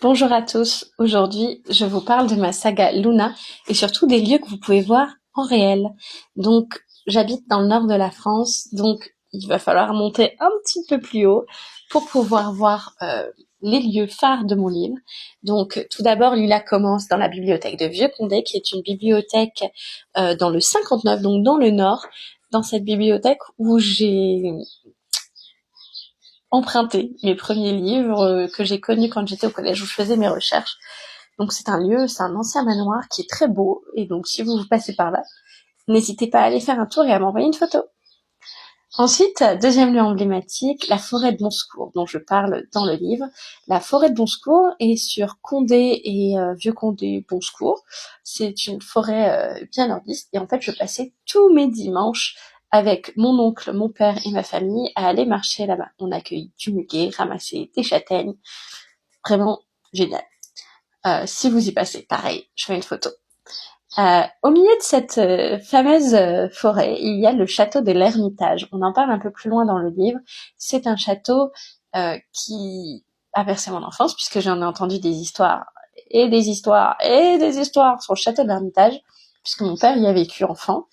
Bonjour à tous, aujourd'hui je vous parle de ma saga Luna et surtout des lieux que vous pouvez voir en réel. Donc j'habite dans le nord de la France, donc il va falloir monter un petit peu plus haut pour pouvoir voir les lieux phares de mon livre. Donc tout d'abord Lila commence dans la bibliothèque de Vieux-Condé qui est une bibliothèque dans le 59, donc dans le nord, dans cette bibliothèque où j'ai emprunté mes premiers livres que j'ai connus quand j'étais au collège où je faisais mes recherches. Donc c'est un ancien manoir qui est très beau et donc si vous passez par là, n'hésitez pas à aller faire un tour et à m'envoyer une photo. Ensuite, deuxième lieu emblématique, la forêt de Bonsecours, dont je parle dans le livre. La forêt de Bonsecours est sur Condé et Vieux-Condé, Bonsecours. C'est une forêt bien nordiste et en fait je passais tous mes dimanches avec mon oncle, mon père et ma famille à aller marcher là-bas. On accueille du muguet, ramasser des châtaignes, vraiment génial. Si vous y passez, pareil, je fais une photo. Au milieu de cette fameuse forêt, il y a le château de l'Ermitage. On en parle un peu plus loin dans le livre. C'est un château qui a bercé mon enfance, puisque j'en ai entendu des histoires et des histoires et des histoires sur le château de l'Ermitage, puisque mon père y a vécu enfant.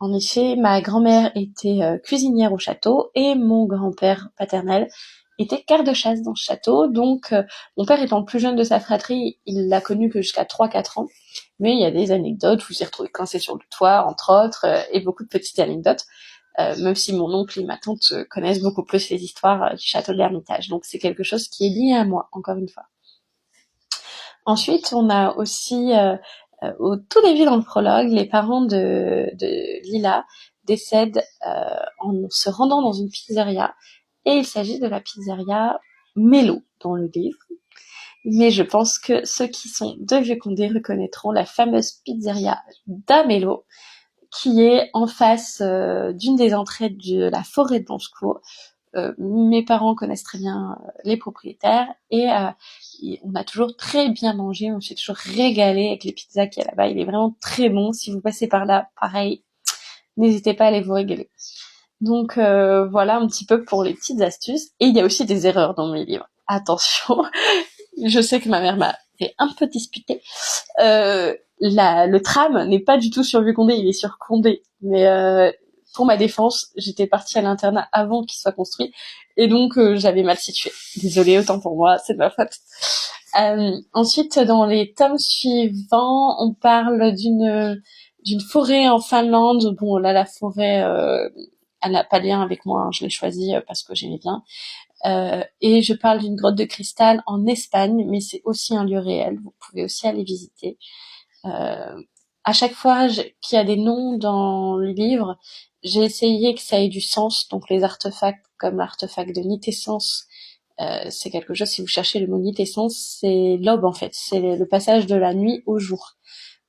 En effet, ma grand-mère était cuisinière au château et mon grand-père paternel était quart de chasse dans ce château. Donc, mon père étant le plus jeune de sa fratrie, il l'a connu que jusqu'à 3-4 ans. Mais il y a des anecdotes où il s'est retrouvé coincé sur le toit, entre autres, et beaucoup de petites anecdotes. Même si mon oncle et ma tante connaissent beaucoup plus les histoires du château de l'Ermitage. Donc, c'est quelque chose qui est lié à moi, encore une fois. Ensuite, on a aussi, au tout début dans le prologue, les parents de Lila décèdent en se rendant dans une pizzeria, et il s'agit de la pizzeria Mélo dans le livre. Mais je pense que ceux qui sont de Vieux-Condé reconnaîtront la fameuse pizzeria d'Amélo, qui est en face d'une des entrées de la forêt de Bonsecours. Mes parents connaissent très bien les propriétaires et on a toujours très bien mangé, on s'est toujours régalé avec les pizzas qu'il y a là-bas. Il est vraiment très bon. Si vous passez par là, pareil, n'hésitez pas à aller vous régaler. Donc voilà un petit peu pour les petites astuces. Et il y a aussi des erreurs dans mes livres. Attention, je sais que ma mère m'a fait un peu disputer. Le tram n'est pas du tout sur Vieux-Condé, il est sur Condé. Mais pour ma défense, j'étais partie à l'internat avant qu'il soit construit, et donc j'avais mal situé. Désolée, autant pour moi, c'est de ma faute. Ensuite, dans les tomes suivants, on parle d'une forêt en Finlande. Bon, là, la forêt, elle n'a pas de lien avec moi, hein, je l'ai choisie parce que j'aimais bien. Et je parle d'une grotte de cristal en Espagne, mais c'est aussi un lieu réel. Vous pouvez aussi aller visiter. À chaque fois qu'il y a des noms dans le livre, j'ai essayé que ça ait du sens. Donc les artefacts, comme l'artefact de Nitessence, c'est quelque chose, si vous cherchez le mot Nitessence, c'est l'aube en fait. C'est le passage de la nuit au jour.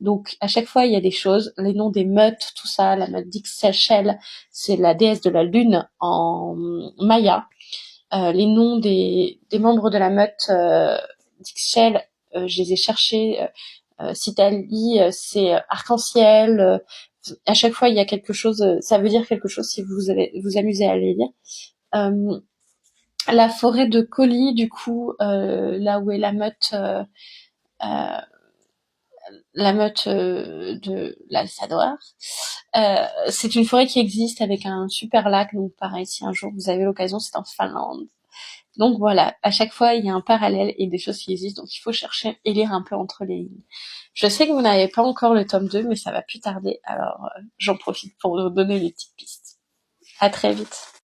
Donc à chaque fois, il y a des choses, les noms des meutes, tout ça. La meute d'Ixchel, c'est la déesse de la lune en maya. Les noms des membres de la meute d'Ixchel, je les ai cherchés. Citali, c'est arc-en-ciel. À chaque fois, il y a quelque chose. Ça veut dire quelque chose si vous allez vous amuser à les lire. La forêt de Colly, du coup, là où est la meute de l'Alsadoir. C'est une forêt qui existe avec un super lac, donc pareil, si un jour vous avez l'occasion, c'est en Finlande. Donc voilà, à chaque fois, il y a un parallèle et des choses qui existent, donc il faut chercher et lire un peu entre les lignes. Je sais que vous n'avez pas encore le tome 2, mais ça va plus tarder, alors j'en profite pour vous donner les petites pistes. À très vite.